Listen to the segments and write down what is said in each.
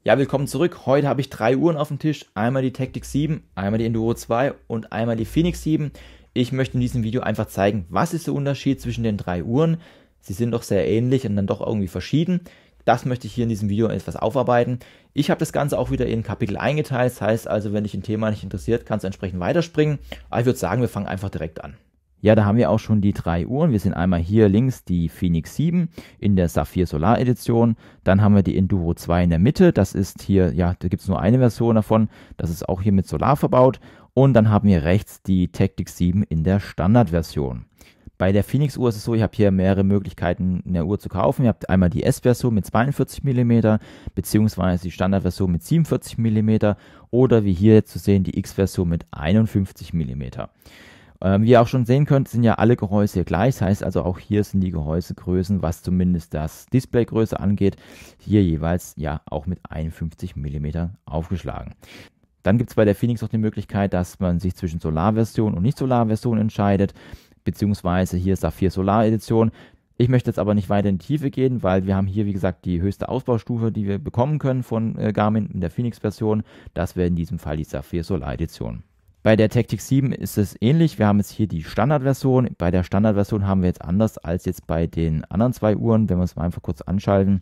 Ja, willkommen zurück. Heute habe ich 3 Uhren auf dem Tisch. Einmal die Tactix 7, einmal die Enduro 2 und einmal die Phoenix 7. Ich möchte in diesem Video einfach zeigen, was ist der Unterschied zwischen den 3 Uhren. Sie sind doch sehr ähnlich und dann doch irgendwie verschieden. Das möchte ich hier in diesem Video etwas aufarbeiten. Ich habe das Ganze auch wieder in Kapitel eingeteilt. Das heißt also, wenn dich ein Thema nicht interessiert, kannst du entsprechend weiterspringen. Aber ich würde sagen, wir fangen einfach direkt an. Ja, da haben wir auch schon die 3 Uhren. Wir sind einmal hier links die Phoenix 7 in der Saphir Solar Edition. Dann haben wir die Enduro 2 in der Mitte. Das ist hier, ja, da gibt es nur eine Version davon. Das ist auch hier mit Solar verbaut. Und dann haben wir rechts die Tactix 7 in der Standardversion. Bei der Phoenix Uhr ist es so, ich habe hier mehrere Möglichkeiten, eine Uhr zu kaufen. Ihr habt einmal die S-Version mit 42 mm, beziehungsweise die Standardversion mit 47 mm oder wie hier jetzt zu sehen, die X-Version mit 51 mm. Wie ihr auch schon sehen könnt, sind ja alle Gehäuse gleich. Das heißt also, auch hier sind die Gehäusegrößen, was zumindest das Displaygröße angeht, hier jeweils ja auch mit 51 mm aufgeschlagen. Dann gibt es bei der Phoenix auch die Möglichkeit, dass man sich zwischen Solarversion und Nicht-Solar-Version entscheidet, beziehungsweise hier Saphir Solar Edition. Ich möchte jetzt aber nicht weiter in die Tiefe gehen, weil wir haben hier, wie gesagt, die höchste Ausbaustufe, die wir bekommen können von Garmin in der Phoenix-Version. Das wäre in diesem Fall die Saphir Solar Edition. Bei der Tactix 7 ist es ähnlich. Wir haben jetzt hier die Standardversion. Bei der Standardversion haben wir jetzt anders als jetzt bei den anderen 2 Uhren. Wenn wir uns mal einfach kurz anschalten,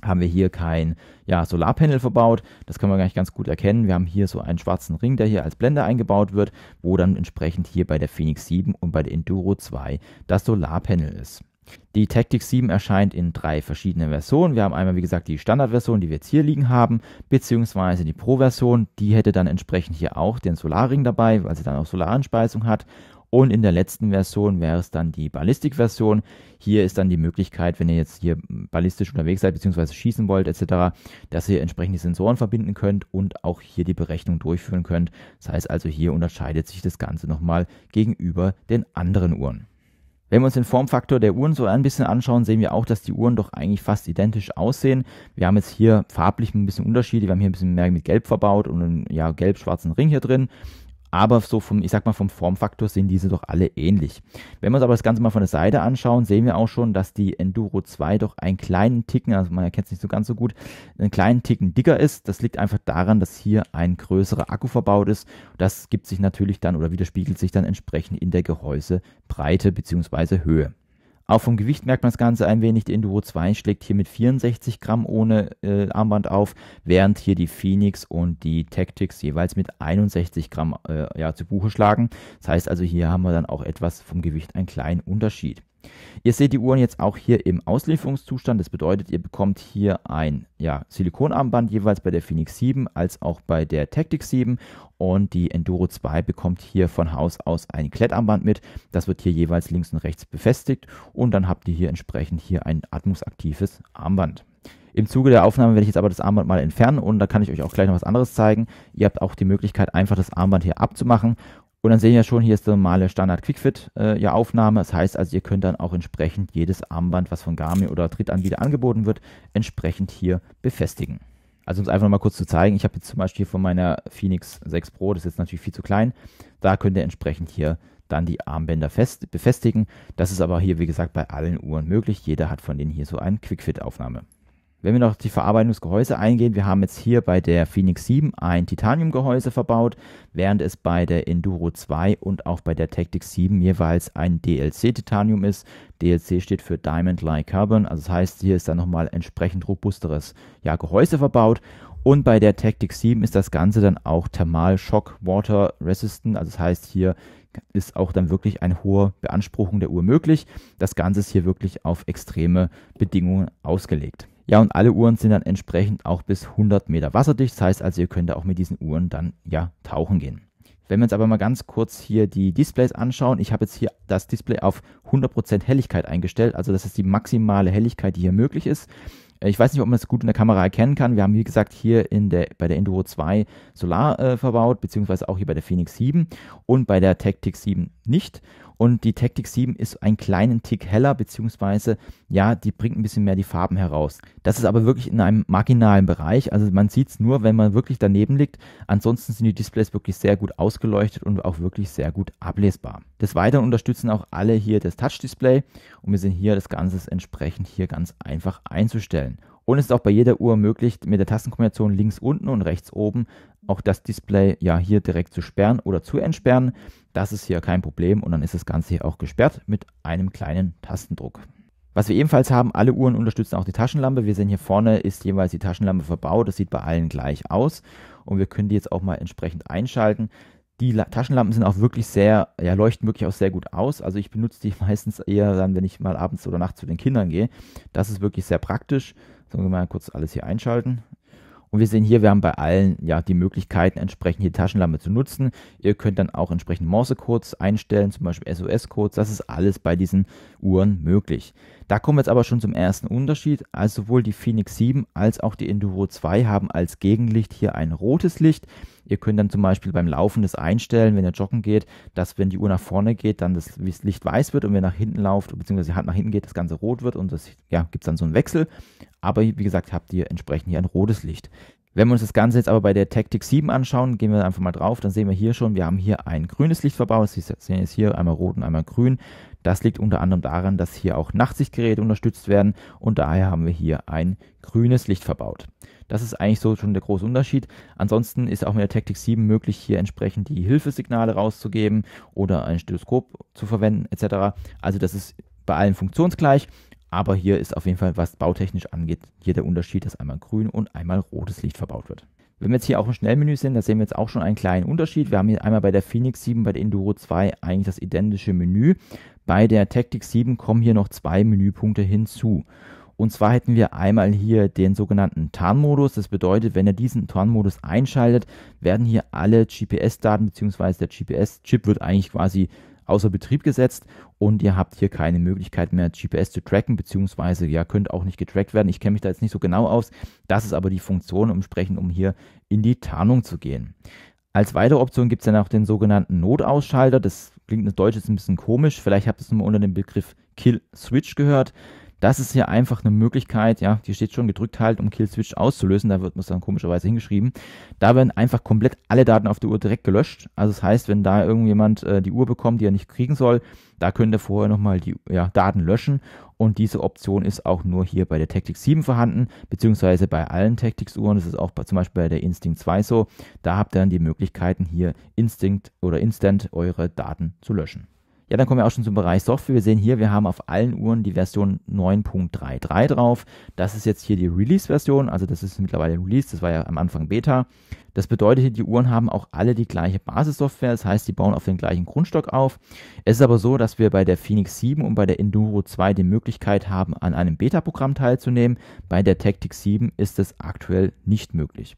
haben wir hier kein Solarpanel verbaut. Das kann man gar nicht ganz gut erkennen. Wir haben hier so einen schwarzen Ring, der hier als Blende eingebaut wird, wo dann entsprechend hier bei der Phoenix 7 und bei der Enduro 2 das Solarpanel ist. Die Tactix 7 erscheint in 3 verschiedenen Versionen. Wir haben einmal, wie gesagt, die Standardversion, die wir jetzt hier liegen haben, beziehungsweise die Pro-Version. Die hätte dann entsprechend hier auch den Solarring dabei, weil sie dann auch Solaranschweißung hat. Und in der letzten Version wäre es dann die Ballistik-Version. Hier ist dann die Möglichkeit, wenn ihr jetzt hier ballistisch unterwegs seid, beziehungsweise schießen wollt, etc., dass ihr entsprechend die Sensoren verbinden könnt und auch hier die Berechnung durchführen könnt. Das heißt also, hier unterscheidet sich das Ganze nochmal gegenüber den anderen Uhren. Wenn wir uns den Formfaktor der Uhren so ein bisschen anschauen, sehen wir auch, dass die Uhren doch eigentlich fast identisch aussehen. Wir haben jetzt hier farblich ein bisschen Unterschiede. Wir haben hier ein bisschen mehr mit Gelb verbaut und einen gelb-schwarzen Ring hier drin. Aber so vom Formfaktor sind diese doch alle ähnlich. Wenn wir uns aber das Ganze mal von der Seite anschauen, sehen wir auch schon, dass die Enduro 2 doch einen kleinen Ticken, also man erkennt es nicht so ganz so gut, einen kleinen Ticken dicker ist. Das liegt einfach daran, dass hier ein größerer Akku verbaut ist. Das gibt sich natürlich dann oder widerspiegelt sich dann entsprechend in der Gehäusebreite bzw. Höhe. Auch vom Gewicht merkt man das Ganze ein wenig. Die Enduro 2 schlägt hier mit 64 Gramm ohne Armband auf, während hier die Phoenix und die Tactix jeweils mit 61 Gramm zu Buche schlagen. Das heißt also, hier haben wir dann auch etwas vom Gewicht einen kleinen Unterschied. Ihr seht die Uhren jetzt auch hier im Auslieferungszustand. Das bedeutet, ihr bekommt hier ein Silikonarmband jeweils bei der Phoenix 7 als auch bei der Tactix 7 und die Enduro 2 bekommt hier von Haus aus ein Klettarmband mit. Das wird hier jeweils links und rechts befestigt und dann habt ihr hier entsprechend hier ein atmungsaktives Armband. Im Zuge der Aufnahme werde ich jetzt aber das Armband mal entfernen und da kann ich euch auch gleich noch was anderes zeigen. Ihr habt auch die Möglichkeit, einfach das Armband hier abzumachen. Und dann sehen wir schon, hier ist die normale Standard Quickfit Aufnahme. Das heißt also, ihr könnt dann auch entsprechend jedes Armband, was von Garmin oder Drittanbieter angeboten wird, entsprechend hier befestigen. Also um es einfach mal kurz zu zeigen, ich habe jetzt zum Beispiel von meiner Phoenix 6 Pro, das ist jetzt natürlich viel zu klein, da könnt ihr entsprechend hier dann die Armbänder befestigen. Das ist aber hier, wie gesagt, bei allen Uhren möglich. Jeder hat von denen hier so eine Quickfit-Aufnahme. Wenn wir noch die Verarbeitungsgehäuse eingehen, wir haben jetzt hier bei der Phoenix 7 ein Titaniumgehäuse verbaut, während es bei der Enduro 2 und auch bei der Tactix 7 jeweils ein DLC-Titanium ist. DLC steht für Diamond-Like Carbon, also das heißt, hier ist dann nochmal entsprechend robusteres Gehäuse verbaut. Und bei der Tactix 7 ist das Ganze dann auch Thermal Shock Water Resistant, also das heißt, hier ist auch dann wirklich eine hohe Beanspruchung der Uhr möglich. Das Ganze ist hier wirklich auf extreme Bedingungen ausgelegt. Ja, und alle Uhren sind dann entsprechend auch bis 100 Meter wasserdicht. Das heißt also, ihr könnt auch mit diesen Uhren dann tauchen gehen. Wenn wir uns aber mal ganz kurz hier die Displays anschauen, ich habe jetzt hier das Display auf 100% Helligkeit eingestellt. Also das ist die maximale Helligkeit, die hier möglich ist. Ich weiß nicht, ob man das gut in der Kamera erkennen kann. Wir haben, wie gesagt, hier bei der Enduro 2 Solar verbaut, beziehungsweise auch hier bei der Phoenix 7 und bei der Tactix 7 nicht. Und die Tactix 7 ist einen kleinen Tick heller, beziehungsweise, die bringt ein bisschen mehr die Farben heraus. Das ist aber wirklich in einem marginalen Bereich, also man sieht es nur, wenn man wirklich daneben liegt. Ansonsten sind die Displays wirklich sehr gut ausgeleuchtet und auch wirklich sehr gut ablesbar. Des Weiteren unterstützen auch alle hier das Touch-Display und wir sehen hier das Ganze entsprechend hier ganz einfach einzustellen. Und es ist auch bei jeder Uhr möglich, mit der Tastenkombination links unten und rechts oben auch das Display ja hier direkt zu sperren oder zu entsperren. Das ist hier kein Problem und dann ist das Ganze hier auch gesperrt mit einem kleinen Tastendruck. Was wir ebenfalls haben, alle Uhren unterstützen auch die Taschenlampe. Wir sehen hier vorne ist jeweils die Taschenlampe verbaut. Das sieht bei allen gleich aus und wir können die jetzt auch mal entsprechend einschalten. Die Taschenlampen sind auch wirklich sehr, ja, leuchten wirklich auch sehr gut aus. Also ich benutze die meistens eher dann, wenn ich mal abends oder nachts zu den Kindern gehe. Das ist wirklich sehr praktisch. Sollen wir mal kurz alles hier einschalten. Und wir sehen hier, wir haben bei allen ja die Möglichkeiten, entsprechend die Taschenlampe zu nutzen. Ihr könnt dann auch entsprechend Morse-Codes einstellen, zum Beispiel SOS-Codes. Das ist alles bei diesen Uhren möglich. Da kommen wir jetzt aber schon zum ersten Unterschied. Also sowohl die Fenix 7 als auch die Enduro 2 haben als Gegenlicht hier ein rotes Licht. Ihr könnt dann zum Beispiel beim Laufen das einstellen, wenn ihr joggen geht, dass wenn die Uhr nach vorne geht, dann das Licht weiß wird und wenn ihr nach hinten lauft, beziehungsweise Hand nach hinten geht, das Ganze rot wird und das ja, gibt es dann so einen Wechsel. Aber wie gesagt, habt ihr entsprechend hier ein rotes Licht. Wenn wir uns das Ganze jetzt aber bei der Tactic 7 anschauen, gehen wir einfach mal drauf, dann sehen wir hier schon, wir haben hier ein grünes Licht verbaut. Sie sehen jetzt hier einmal rot und einmal grün. Das liegt unter anderem daran, dass hier auch Nachtsichtgeräte unterstützt werden und daher haben wir hier ein grünes Licht verbaut. Das ist eigentlich so schon der große Unterschied. Ansonsten ist auch mit der Tactic 7 möglich, hier entsprechend die Hilfesignale rauszugeben oder ein Stethoskop zu verwenden etc. Also das ist bei allen funktionsgleich. Aber hier ist auf jeden Fall, was bautechnisch angeht, hier der Unterschied, dass einmal grün und einmal rotes Licht verbaut wird. Wenn wir jetzt hier auch im Schnellmenü sind, da sehen wir jetzt auch schon einen kleinen Unterschied. Wir haben hier einmal bei der Fenix 7, bei der Enduro 2 eigentlich das identische Menü. Bei der Tactic 7 kommen hier noch 2 Menüpunkte hinzu. Und zwar hätten wir einmal hier den sogenannten Tarnmodus. Das bedeutet, wenn ihr diesen Tarnmodus einschaltet, werden hier alle GPS-Daten bzw. der GPS-Chip wird eigentlich quasi außer Betrieb gesetzt und ihr habt hier keine Möglichkeit mehr GPS zu tracken, beziehungsweise ja, könnt auch nicht getrackt werden. Ich kenne mich da jetzt nicht so genau aus. Das ist aber die Funktion, um hier in die Tarnung zu gehen. Als weitere Option gibt es dann auch den sogenannten Notausschalter. Das klingt in Deutsch jetzt ein bisschen komisch. Vielleicht habt ihr es mal unter dem Begriff Kill Switch gehört. Das ist hier einfach eine Möglichkeit, ja, die steht schon gedrückt halt, um Kill Switch auszulösen, da wird es dann komischerweise hingeschrieben. Da werden einfach komplett alle Daten auf der Uhr direkt gelöscht. Also das heißt, wenn da irgendjemand die Uhr bekommt, die er nicht kriegen soll, da könnt ihr vorher nochmal die Daten löschen. Und diese Option ist auch nur hier bei der Tactic 7 vorhanden, beziehungsweise bei allen Tactics-Uhren. Das ist auch zum Beispiel bei der Instinct 2 so. Da habt ihr dann die Möglichkeiten, hier Instinct oder Instant eure Daten zu löschen. Ja, dann kommen wir auch schon zum Bereich Software. Wir sehen hier, wir haben auf allen Uhren die Version 9.33 drauf. Das ist jetzt hier die Release-Version, also das ist mittlerweile Release, das war ja am Anfang Beta. Das bedeutet, die Uhren haben auch alle die gleiche Basissoftware, das heißt, die bauen auf den gleichen Grundstock auf. Es ist aber so, dass wir bei der Fenix 7 und bei der Enduro 2 die Möglichkeit haben, an einem Beta-Programm teilzunehmen. Bei der Tactic 7 ist es aktuell nicht möglich.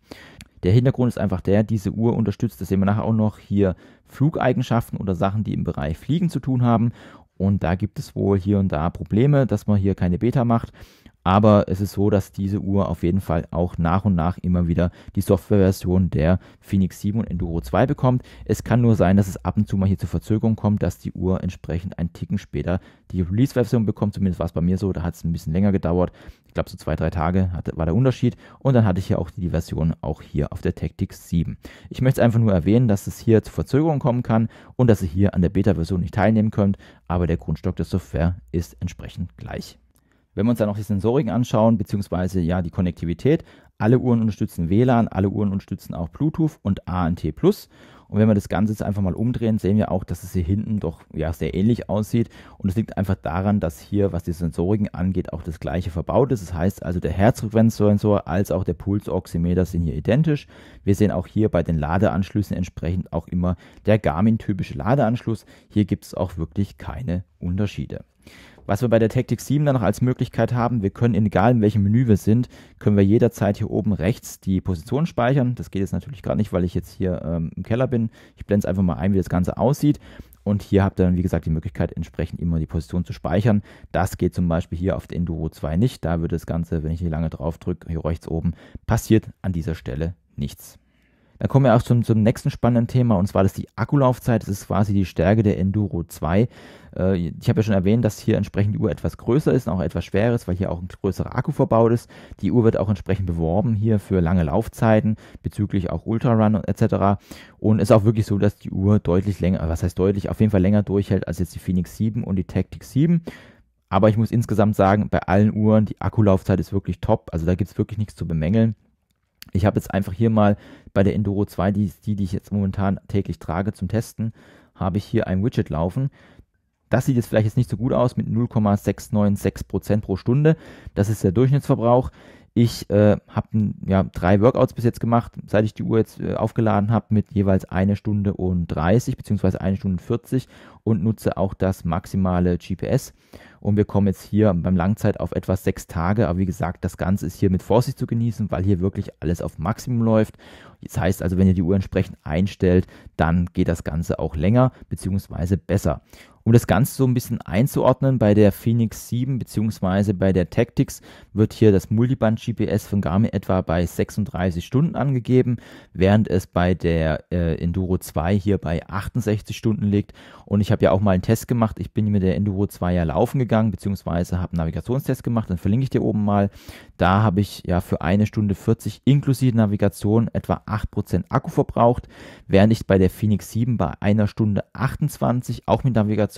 Der Hintergrund ist einfach der, diese Uhr unterstützt, das sehen wir nachher auch noch, hier Flugeigenschaften oder Sachen, die im Bereich Fliegen zu tun haben. Und da gibt es wohl hier und da Probleme, dass man hier keine Beta macht. Aber es ist so, dass diese Uhr auf jeden Fall auch nach und nach immer wieder die Softwareversion der Fenix 7 und Enduro 2 bekommt. Es kann nur sein, dass es ab und zu mal hier zur Verzögerung kommt, dass die Uhr entsprechend einen Ticken später die Release-Version bekommt. Zumindest war es bei mir so, da hat es ein bisschen länger gedauert. Ich glaube so 2-3 Tage war der Unterschied. Und dann hatte ich ja auch die Version auch hier auf der Tactic 7. Ich möchte es einfach nur erwähnen, dass es hier zur Verzögerung kommen kann und dass ihr hier an der Beta-Version nicht teilnehmen könnt. Aber der Grundstock der Software ist entsprechend gleich. Wenn wir uns dann noch die Sensoriken anschauen, beziehungsweise ja die Konnektivität, alle Uhren unterstützen WLAN, alle Uhren unterstützen auch Bluetooth und ANT+. Und wenn wir das Ganze jetzt einfach mal umdrehen, sehen wir auch, dass es hier hinten doch ja sehr ähnlich aussieht. Und es liegt einfach daran, dass hier, was die Sensoriken angeht, auch das gleiche verbaut ist. Das heißt also, der Herzfrequenzsensor als auch der Pulsoximeter sind hier identisch. Wir sehen auch hier bei den Ladeanschlüssen entsprechend auch immer der Garmin-typische Ladeanschluss. Hier gibt es auch wirklich keine Unterschiede. Was wir bei der Tactic 7 dann noch als Möglichkeit haben, wir können, egal in welchem Menü wir sind, können wir jederzeit hier oben rechts die Position speichern. Das geht jetzt natürlich gerade nicht, weil ich jetzt hier im Keller bin. Ich blende es einfach mal ein, wie das Ganze aussieht. Und hier habt ihr dann, wie gesagt, die Möglichkeit, entsprechend immer die Position zu speichern. Das geht zum Beispiel hier auf der Enduro 2 nicht. Da wird das Ganze, wenn ich hier lange drauf drücke, hier rechts oben, passiert an dieser Stelle nichts. Dann kommen wir auch zum nächsten spannenden Thema, und zwar das ist die Akkulaufzeit. Das ist quasi die Stärke der Enduro 2. Ich habe ja schon erwähnt, dass hier entsprechend die Uhr etwas größer ist und auch etwas schwerer ist, weil hier auch ein größerer Akku verbaut ist. Die Uhr wird auch entsprechend beworben hier für lange Laufzeiten, bezüglich auch Ultrarun etc. Und es ist auch wirklich so, dass die Uhr deutlich länger, was heißt deutlich, auf jeden Fall länger durchhält als jetzt die Fenix 7 und die Tactic 7. Aber ich muss insgesamt sagen, bei allen Uhren, die Akkulaufzeit ist wirklich top. Also da gibt es wirklich nichts zu bemängeln. Ich habe jetzt einfach hier mal bei der Enduro 2, die ich jetzt momentan täglich trage zum Testen, habe ich hier ein Widget laufen. Das sieht jetzt vielleicht jetzt nicht so gut aus mit 0,696% pro Stunde. Das ist der Durchschnittsverbrauch. Ich habe 3 Workouts bis jetzt gemacht, seit ich die Uhr jetzt aufgeladen habe, mit jeweils 1 Stunde und 30 bzw. 1 Stunde 40 und nutze auch das maximale GPS. Und wir kommen jetzt hier beim Langzeit auf etwa 6 Tage. Aber wie gesagt, das Ganze ist hier mit Vorsicht zu genießen, weil hier wirklich alles auf Maximum läuft. Das heißt also, wenn ihr die Uhr entsprechend einstellt, dann geht das Ganze auch länger bzw. besser. Um das Ganze so ein bisschen einzuordnen, bei der Fenix 7 bzw. bei der Tactics wird hier das Multiband-GPS von Garmin etwa bei 36 Stunden angegeben, während es bei der Enduro 2 hier bei 68 Stunden liegt. Und ich habe ja auch mal einen Test gemacht. Ich bin mit der Enduro 2 ja laufen gegangen, beziehungsweise habe einen Navigationstest gemacht, dann verlinke ich dir oben mal. Da habe ich ja für 1 Stunde 40 inklusive Navigation etwa 8% Akku verbraucht, während ich bei der Fenix 7 bei 1 Stunde 28 auch mit Navigation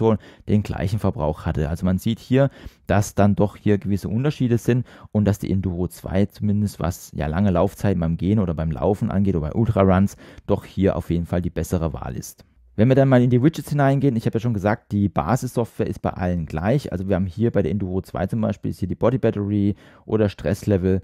den gleichen Verbrauch hatte. Also man sieht hier, dass dann doch hier gewisse Unterschiede sind und dass die Enduro 2 zumindest was ja lange Laufzeiten beim Gehen oder beim Laufen angeht oder bei Ultraruns doch hier auf jeden Fall die bessere Wahl ist. Wenn wir dann mal in die Widgets hineingehen, ich habe ja schon gesagt, die Basissoftware ist bei allen gleich. Also wir haben hier bei der Enduro 2 zum Beispiel ist hier die Body Battery oder Stresslevel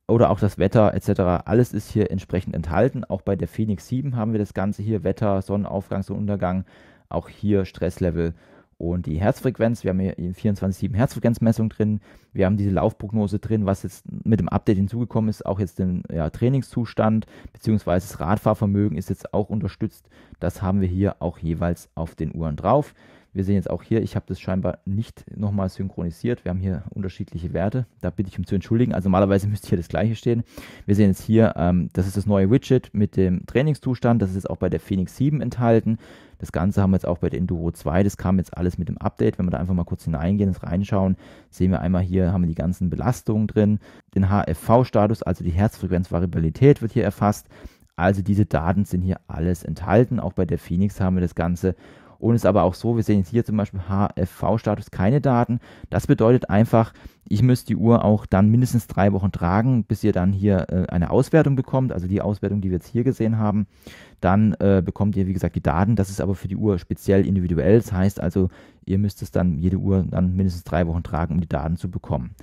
oder auch das Wetter etc. Alles ist hier entsprechend enthalten. Auch bei der Fenix 7 haben wir das Ganze hier, Wetter, Sonnenaufgang, Sonnenuntergang, auch hier Stresslevel und die Herzfrequenz. Wir haben hier 24/7 Herzfrequenzmessung drin. Wir haben diese Laufprognose drin, was jetzt mit dem Update hinzugekommen ist, auch jetzt den Trainingszustand bzw. das Radfahrvermögen ist jetzt auch unterstützt. Das haben wir hier auch jeweils auf den Uhren drauf. Wir sehen jetzt auch hier, ich habe das scheinbar nicht nochmal synchronisiert. Wir haben hier unterschiedliche Werte. Da bitte ich um zu entschuldigen. Also normalerweise müsste hier das gleiche stehen. Wir sehen jetzt hier, das ist das neue Widget mit dem Trainingszustand. Das ist auch bei der Fenix 7 enthalten. Das Ganze haben wir jetzt auch bei der Enduro 2. Das kam jetzt alles mit dem Update. Wenn wir da einfach mal kurz hineingehen und reinschauen, sehen wir einmal hier, haben wir die ganzen Belastungen drin. Den HFV-Status, also die Herzfrequenzvariabilität wird hier erfasst. Also diese Daten sind hier alles enthalten. Auch bei der Fenix haben wir das Ganze. Und es ist aber auch so, wir sehen jetzt hier zum Beispiel HFV-Status keine Daten. Das bedeutet einfach, ich müsste die Uhr auch dann mindestens 3 Wochen tragen, bis ihr dann hier eine Auswertung bekommt, also die Auswertung, die wir jetzt hier gesehen haben. Dann bekommt ihr, wie gesagt, die Daten. Das ist aber für die Uhr speziell individuell. Das heißt also, ihr müsst es dann jede Uhr dann mindestens 3 Wochen tragen, um die Daten zu bekommen.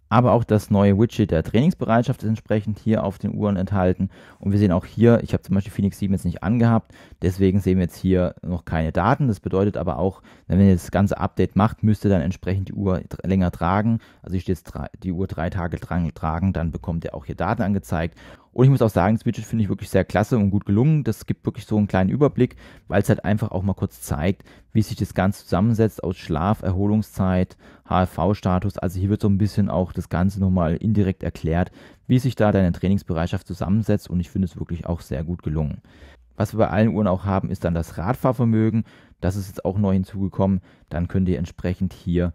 Aber auch das neue Widget der Trainingsbereitschaft ist entsprechend hier auf den Uhren enthalten. Und wir sehen auch hier, ich habe zum Beispiel Fenix 7 jetzt nicht angehabt, deswegen sehen wir jetzt hier noch keine Daten. Das bedeutet aber auch, wenn ihr das ganze Update macht, müsst ihr dann entsprechend die Uhr länger tragen. Also ich stehe jetzt die Uhr 3 Tage tragen, dann bekommt ihr auch hier Daten angezeigt. Und ich muss auch sagen, das Widget finde ich wirklich sehr klasse und gut gelungen. Das gibt wirklich so einen kleinen Überblick, weil es halt einfach auch mal kurz zeigt, wie sich das Ganze zusammensetzt aus Schlaf, Erholungszeit, HFV-Status. Also hier wird so ein bisschen auch das Ganze nochmal indirekt erklärt, wie sich da deine Trainingsbereitschaft zusammensetzt. Und ich finde es wirklich auch sehr gut gelungen. Was wir bei allen Uhren auch haben, ist dann das Radfahrvermögen. Das ist jetzt auch neu hinzugekommen. Dann könnt ihr entsprechend hier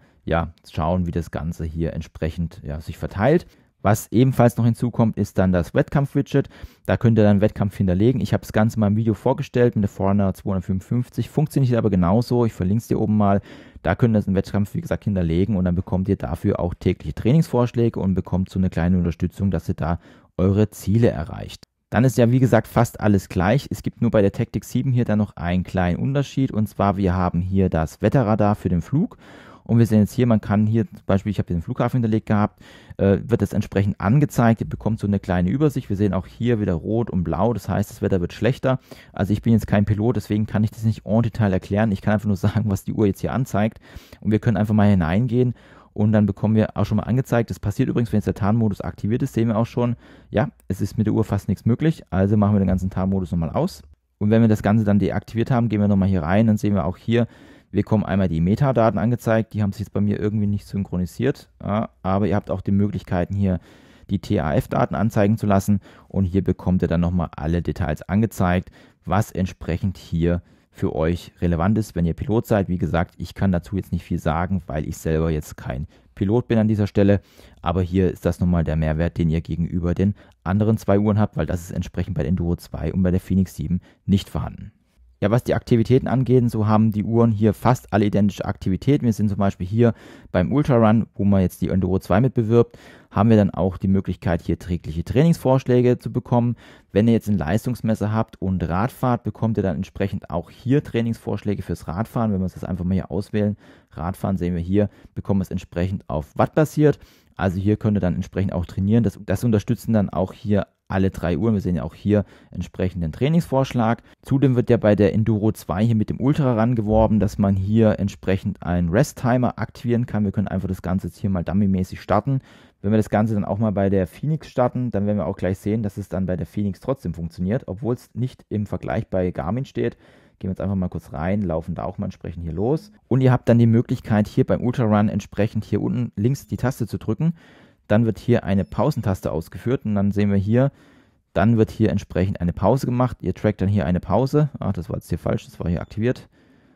schauen, wie das Ganze hier entsprechend sich verteilt. Was ebenfalls noch hinzukommt, ist dann das Wettkampf-Widget. Da könnt ihr dann Wettkampf hinterlegen. Ich habe das Ganze mal im Video vorgestellt mit der Forerunner 255. Funktioniert aber genauso. Ich verlinke es dir oben mal. Da könnt ihr den Wettkampf, wie gesagt, hinterlegen und dann bekommt ihr dafür auch tägliche Trainingsvorschläge und bekommt so eine kleine Unterstützung, dass ihr da eure Ziele erreicht. Dann ist ja, wie gesagt, fast alles gleich. Es gibt nur bei der Tactics 7 hier dann noch einen kleinen Unterschied. Und zwar, wir haben hier das Wetterradar für den Flug. Und wir sehen jetzt hier, man kann hier zum Beispiel, ich habe den Flughafen hinterlegt gehabt, wird das entsprechend angezeigt. Ihr bekommt so eine kleine Übersicht. Wir sehen auch hier wieder rot und blau, das heißt, das Wetter wird schlechter. Also ich bin jetzt kein Pilot, deswegen kann ich das nicht en Detail erklären. Ich kann einfach nur sagen, was die Uhr jetzt hier anzeigt. Und wir können einfach mal hineingehen und dann bekommen wir auch schon mal angezeigt. Das passiert übrigens, wenn jetzt der Tarnmodus aktiviert ist, sehen wir auch schon, ja, es ist mit der Uhr fast nichts möglich. Also machen wir den ganzen Tarnmodus nochmal aus. Und wenn wir das Ganze dann deaktiviert haben, gehen wir nochmal hier rein, dann sehen wir auch hier, wir bekommen einmal die Metadaten angezeigt, die haben sich jetzt bei mir irgendwie nicht synchronisiert, aber ihr habt auch die Möglichkeiten hier die TAF-Daten anzeigen zu lassen und hier bekommt ihr dann nochmal alle Details angezeigt, was entsprechend hier für euch relevant ist, wenn ihr Pilot seid. Wie gesagt, ich kann dazu jetzt nicht viel sagen, weil ich selber jetzt kein Pilot bin an dieser Stelle, aber hier ist das nochmal der Mehrwert, den ihr gegenüber den anderen 2 Uhren habt, weil das ist entsprechend bei der Enduro 2 und bei der Fenix 7 nicht vorhanden. Ja, was die Aktivitäten angeht, so haben die Uhren hier fast alle identische Aktivitäten. Wir sind zum Beispiel hier beim Ultra Run, wo man jetzt die Enduro 2 mit bewirbt, haben wir dann auch die Möglichkeit, hier tägliche Trainingsvorschläge zu bekommen. Wenn ihr jetzt ein Leistungsmesser habt und Radfahrt, bekommt ihr dann entsprechend auch hier Trainingsvorschläge fürs Radfahren. Wenn wir uns das einfach mal hier auswählen, Radfahren sehen wir hier, bekommen wir es entsprechend auf Watt basiert. Also hier könnt ihr dann entsprechend auch trainieren. Das unterstützen dann auch hier alle 3 Uhren. Wir sehen ja auch hier entsprechend den Trainingsvorschlag. Zudem wird ja bei der Enduro 2 hier mit dem Ultra Run geworben, dass man hier entsprechend einen Rest-Timer aktivieren kann. Wir können einfach das Ganze jetzt hier mal dummymäßig starten. Wenn wir das Ganze dann auch mal bei der Phoenix starten, dann werden wir auch gleich sehen, dass es dann bei der Phoenix trotzdem funktioniert, obwohl es nicht im Vergleich bei Garmin steht. Gehen wir jetzt einfach mal kurz rein, laufen da auch mal entsprechend hier los. Und ihr habt dann die Möglichkeit, hier beim Ultra Run entsprechend hier unten links die Taste zu drücken. Dann wird hier eine Pausentaste ausgeführt und dann sehen wir hier, dann wird hier entsprechend eine Pause gemacht. Ihr trackt dann hier eine Pause. Ach, das war jetzt hier falsch, das war hier aktiviert.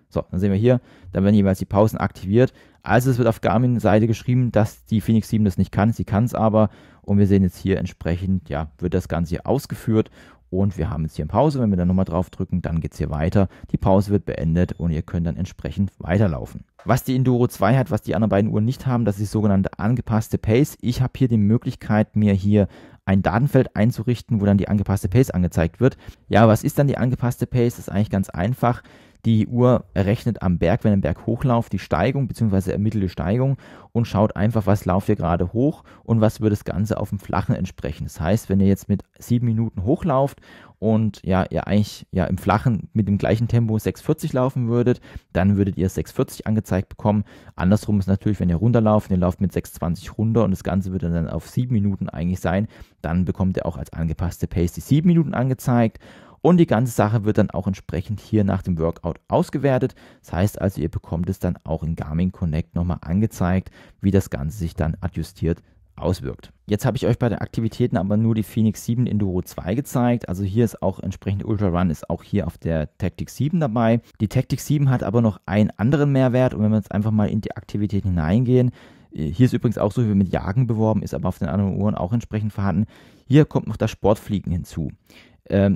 So, dann sehen wir hier, dann werden jeweils die Pausen aktiviert. Also es wird auf Garmin-Seite geschrieben, dass die Phoenix 7 das nicht kann. Sie kann es aber und wir sehen jetzt hier entsprechend, ja, wird das Ganze hier ausgeführt. Und wir haben jetzt hier eine Pause. Wenn wir dann nochmal drauf drücken, dann geht es hier weiter. Die Pause wird beendet und ihr könnt dann entsprechend weiterlaufen. Was die Enduro 2 hat, was die anderen beiden Uhren nicht haben, das ist die sogenannte angepasste Pace. Ich habe hier die Möglichkeit, mir hier ein Datenfeld einzurichten, wo dann die angepasste Pace angezeigt wird. Ja, was ist dann die angepasste Pace? Das ist eigentlich ganz einfach. Die Uhr errechnet am Berg, wenn ein Berg hochlauft, die Steigung bzw. ermittelt die Steigung und schaut einfach, was lauft ihr gerade hoch und was wird das Ganze auf dem Flachen entsprechen. Das heißt, wenn ihr jetzt mit 7 Minuten hochlauft und ja, ihr eigentlich ja im Flachen mit dem gleichen Tempo 6,40 laufen würdet, dann würdet ihr 6,40 angezeigt bekommen. Andersrum ist natürlich, wenn ihr runterlauft, ihr lauft mit 6,20 runter und das Ganze würde dann auf 7 Minuten eigentlich sein, dann bekommt ihr auch als angepasste Pace die 7 Minuten angezeigt. Und die ganze Sache wird dann auch entsprechend hier nach dem Workout ausgewertet. Das heißt also, ihr bekommt es dann auch in Garmin Connect nochmal angezeigt, wie das Ganze sich dann adjustiert auswirkt. Jetzt habe ich euch bei den Aktivitäten aber nur die Phoenix 7 Enduro 2 gezeigt. Also hier ist auch entsprechend Ultra Run ist auch hier auf der Tactic 7 dabei. Die Tactic 7 hat aber noch einen anderen Mehrwert und wenn wir jetzt einfach mal in die Aktivitäten hineingehen, hier ist übrigens auch so wie mit Jagen beworben, ist aber auf den anderen Uhren auch entsprechend vorhanden. Hier kommt noch das Sportfliegen hinzu.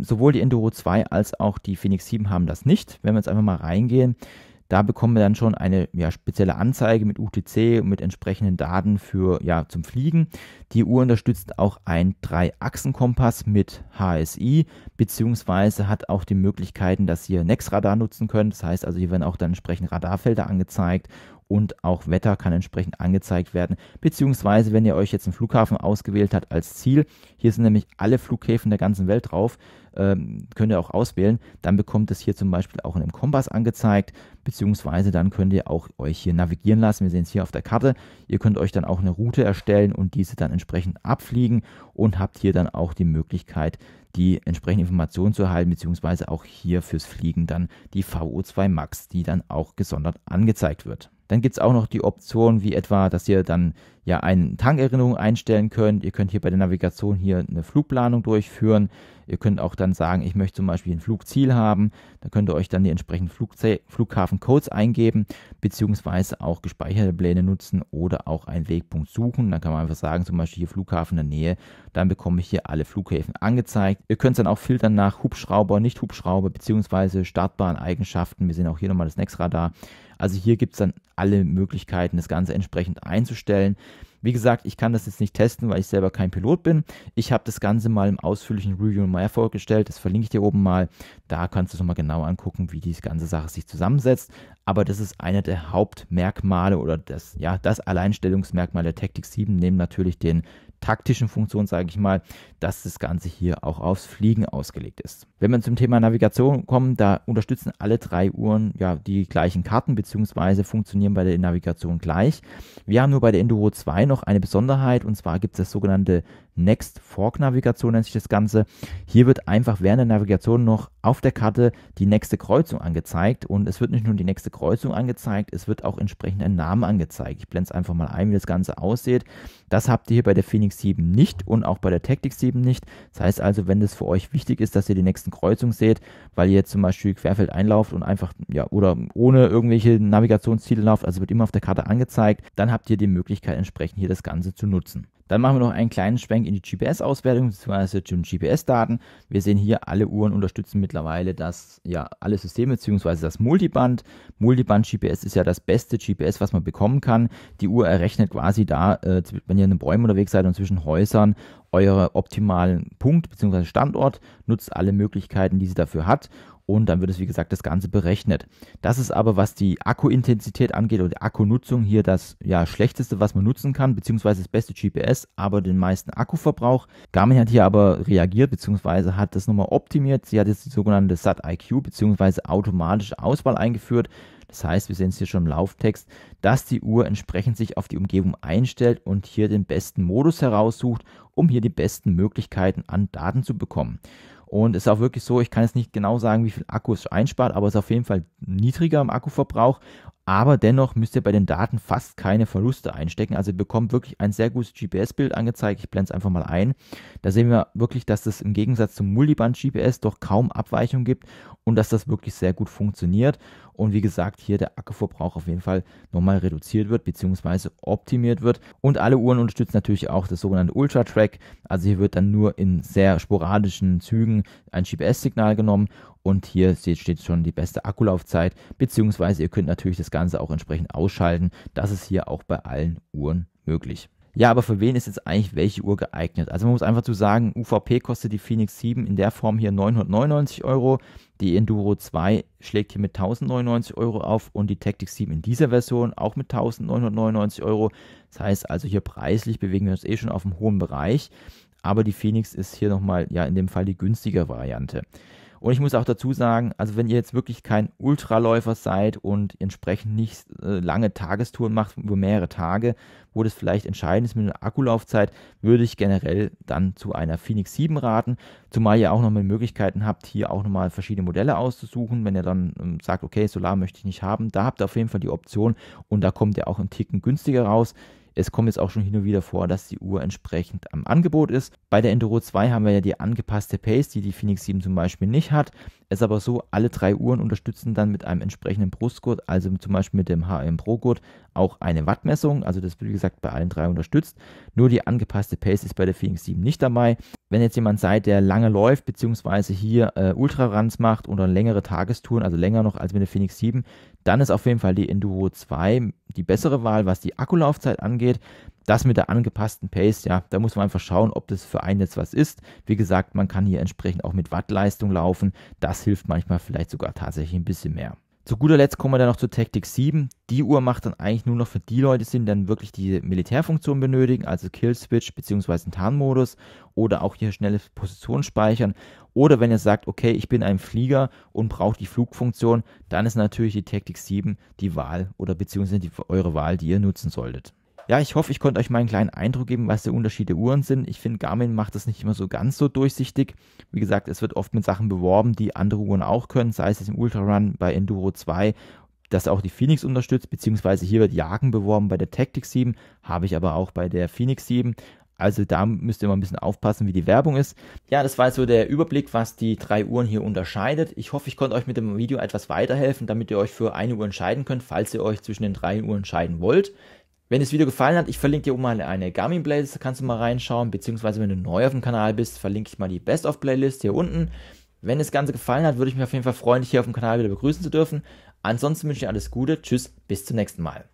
Sowohl die Enduro 2 als auch die Phoenix 7 haben das nicht. Wenn wir jetzt einfach mal reingehen, da bekommen wir dann schon eine spezielle Anzeige mit UTC und mit entsprechenden Daten für zum Fliegen. Die Uhr unterstützt auch einen 3-Achsen-Kompass mit HSI, beziehungsweise hat auch die Möglichkeiten, dass ihr Nexradar nutzen könnt. Das heißt also, hier werden auch dann entsprechend Radarfelder angezeigt und auch Wetter kann entsprechend angezeigt werden, beziehungsweise wenn ihr euch jetzt einen Flughafen ausgewählt habt als Ziel, hier sind nämlich alle Flughäfen der ganzen Welt drauf, könnt ihr auch auswählen, dann bekommt es hier zum Beispiel auch in einem Kompass angezeigt, beziehungsweise dann könnt ihr auch euch hier navigieren lassen, wir sehen es hier auf der Karte, ihr könnt euch dann auch eine Route erstellen und diese dann entsprechend abfliegen und habt hier dann auch die Möglichkeit, die entsprechende Informationen zu erhalten, beziehungsweise auch hier fürs Fliegen dann die VO2 Max, die dann auch gesondert angezeigt wird. Dann gibt es auch noch die Option, wie etwa, dass ihr dann eine Tankerinnerung einstellen könnt. Ihr könnt hier bei der Navigation hier eine Flugplanung durchführen. Ihr könnt auch dann sagen, ich möchte zum Beispiel ein Flugziel haben. Da könnt ihr euch dann die entsprechenden Flughafencodes eingeben, beziehungsweise auch gespeicherte Pläne nutzen oder auch einen Wegpunkt suchen. Dann kann man einfach sagen, zum Beispiel hier Flughafen in der Nähe. Dann bekomme ich hier alle Flughäfen angezeigt. Ihr könnt es dann auch filtern nach Hubschrauber, nicht Hubschrauber, beziehungsweise startbaren Eigenschaften. Wir sehen auch hier nochmal das Nexradar. Also hier gibt es dann alle Möglichkeiten, das Ganze entsprechend einzustellen. Wie gesagt, ich kann das jetzt nicht testen, weil ich selber kein Pilot bin. Ich habe das Ganze mal im ausführlichen Review mal vorgestellt. Das verlinke ich dir oben mal. Da kannst du es nochmal genau angucken, wie die ganze Sache sich zusammensetzt. Aber das ist einer der Hauptmerkmale oder das Alleinstellungsmerkmal der Tactic 7, neben natürlich den taktischen Funktionen, sage ich mal, dass das Ganze hier auch aufs Fliegen ausgelegt ist. Wenn wir zum Thema Navigation kommen, da unterstützen alle 3 Uhren die gleichen Karten bzw. funktionieren bei der Navigation gleich. Wir haben nur bei der Enduro 2 noch eine Besonderheit und zwar gibt es das sogenannte Next Fork Navigation, nennt sich das Ganze. Hier wird einfach während der Navigation noch auf der Karte die nächste Kreuzung angezeigt und es wird nicht nur die nächste Kreuzung angezeigt, es wird auch entsprechend ein Name angezeigt. Ich blende es einfach mal ein, wie das Ganze aussieht. Das habt ihr hier bei der Phoenix 7 nicht und auch bei der Tactic 7 nicht. Das heißt also, wenn das für euch wichtig ist, dass ihr die nächsten Kreuzungen seht, weil ihr jetzt zum Beispiel querfeld einlauft und einfach oder ohne irgendwelche Navigationsziele lauft, also wird immer auf der Karte angezeigt, dann habt ihr die Möglichkeit entsprechend hier das Ganze zu nutzen. Dann machen wir noch einen kleinen Schwenk in die GPS-Auswertung bzw. den GPS-Daten. Wir sehen hier, alle Uhren unterstützen mittlerweile alle Systeme bzw. das Multiband. Multiband-GPS ist ja das beste GPS, was man bekommen kann. Die Uhr errechnet quasi da, wenn ihr in den Bäumen unterwegs seid und zwischen Häusern, euren optimalen Punkt bzw. Standort, nutzt alle Möglichkeiten, die sie dafür hat. Und dann wird es, wie gesagt, das Ganze berechnet. Das ist aber, was die Akkuintensität angeht oder die Akkunutzung, hier das schlechteste, was man nutzen kann, beziehungsweise das beste GPS, aber den meisten Akkuverbrauch. Garmin hat hier aber reagiert, beziehungsweise hat das nochmal optimiert. Sie hat jetzt die sogenannte SAT-IQ, beziehungsweise automatische Auswahl eingeführt. Das heißt, wir sehen es hier schon im Lauftext, dass die Uhr entsprechend sich auf die Umgebung einstellt und hier den besten Modus heraussucht, um hier die besten Möglichkeiten an Daten zu bekommen. Und es ist auch wirklich so, ich kann jetzt nicht genau sagen, wie viel Akku es einspart, aber es ist auf jeden Fall niedriger im Akkuverbrauch. Aber dennoch müsst ihr bei den Daten fast keine Verluste einstecken. Also ihr bekommt wirklich ein sehr gutes GPS-Bild angezeigt. Ich blende es einfach mal ein. Da sehen wir wirklich, dass es im Gegensatz zum Multiband-GPS doch kaum Abweichung gibt und dass das wirklich sehr gut funktioniert. Und wie gesagt, hier der Akkuverbrauch auf jeden Fall nochmal reduziert wird bzw. optimiert wird. Und alle Uhren unterstützen natürlich auch das sogenannte Ultra-Track. Also hier wird dann nur in sehr sporadischen Zügen ein GPS-Signal genommen. Und hier steht schon die beste Akkulaufzeit, beziehungsweise ihr könnt natürlich das Ganze auch entsprechend ausschalten. Das ist hier auch bei allen Uhren möglich. Ja, aber für wen ist jetzt eigentlich welche Uhr geeignet? Also man muss einfach zu sagen, UVP kostet die Phoenix 7 in der Form hier 999 €. Die Enduro 2 schlägt hier mit 1099 € auf und die Tactic 7 in dieser Version auch mit 1999 €. Das heißt also hier preislich bewegen wir uns schon auf einem hohen Bereich. Aber die Phoenix ist hier nochmal, in dem Fall die günstigere Variante. Und ich muss auch dazu sagen, also wenn ihr jetzt wirklich kein Ultraläufer seid und entsprechend nicht lange Tagestouren macht, über mehrere Tage, wo das vielleicht entscheidend ist mit der Akkulaufzeit, würde ich generell dann zu einer Phoenix 7 raten, zumal ihr auch nochmal Möglichkeiten habt, hier auch nochmal verschiedene Modelle auszusuchen, wenn ihr dann sagt, okay, Solar möchte ich nicht haben, da habt ihr auf jeden Fall die Option und da kommt ihr auch einen Ticken günstiger raus. Es kommt jetzt auch schon hin und wieder vor, dass die Uhr entsprechend am Angebot ist. Bei der Enduro 2 haben wir ja die angepasste Pace, die die Phoenix 7 zum Beispiel nicht hat. Es ist aber so, alle 3 Uhren unterstützen dann mit einem entsprechenden Brustgurt, also zum Beispiel mit dem HM Pro Gurt, auch eine Wattmessung. Also das wird wie gesagt bei allen 3 unterstützt. Nur die angepasste Pace ist bei der Phoenix 7 nicht dabei. Wenn jetzt jemand seid, der lange läuft, beziehungsweise hier Ultraruns macht oder längere Tagestouren, also länger noch als mit der Phoenix 7, dann ist auf jeden Fall die Enduro 2 die bessere Wahl, was die Akkulaufzeit angeht. Das mit der angepassten Pace, da muss man einfach schauen, ob das für einen jetzt was ist. Wie gesagt, man kann hier entsprechend auch mit Wattleistung laufen. Das hilft manchmal vielleicht sogar tatsächlich ein bisschen mehr. Zu guter Letzt kommen wir dann noch zur Tactic 7. Die Uhr macht dann eigentlich nur noch für die Leute Sinn, die dann wirklich die Militärfunktion benötigen, also Kill-Switch bzw. einen Tarnmodus oder auch hier schnelle Position speichern. Oder wenn ihr sagt, okay, ich bin ein Flieger und brauche die Flugfunktion, dann ist natürlich die Tactic 7 die Wahl oder beziehungsweise eure Wahl, die ihr nutzen solltet. Ja, ich hoffe, ich konnte euch mal einen kleinen Eindruck geben, was die Unterschiede der Uhren sind. Ich finde, Garmin macht das nicht immer so ganz so durchsichtig. Wie gesagt, es wird oft mit Sachen beworben, die andere Uhren auch können, sei es im Ultrarun bei Enduro 2, das auch die Phoenix unterstützt, beziehungsweise hier wird Jagen beworben bei der Tactic 7, habe ich aber auch bei der Phoenix 7. Also da müsst ihr mal ein bisschen aufpassen, wie die Werbung ist. Ja, das war jetzt so der Überblick, was die 3 Uhren hier unterscheidet. Ich hoffe, ich konnte euch mit dem Video etwas weiterhelfen, damit ihr euch für eine Uhr entscheiden könnt, falls ihr euch zwischen den 3 Uhren entscheiden wollt. Wenn das Video gefallen hat, ich verlinke dir oben mal eine Garmin-Playlist, da kannst du mal reinschauen, beziehungsweise wenn du neu auf dem Kanal bist, verlinke ich mal die Best-of-Playlist hier unten. Wenn das Ganze gefallen hat, würde ich mich auf jeden Fall freuen, dich hier auf dem Kanal wieder begrüßen zu dürfen. Ansonsten wünsche ich dir alles Gute, tschüss, bis zum nächsten Mal.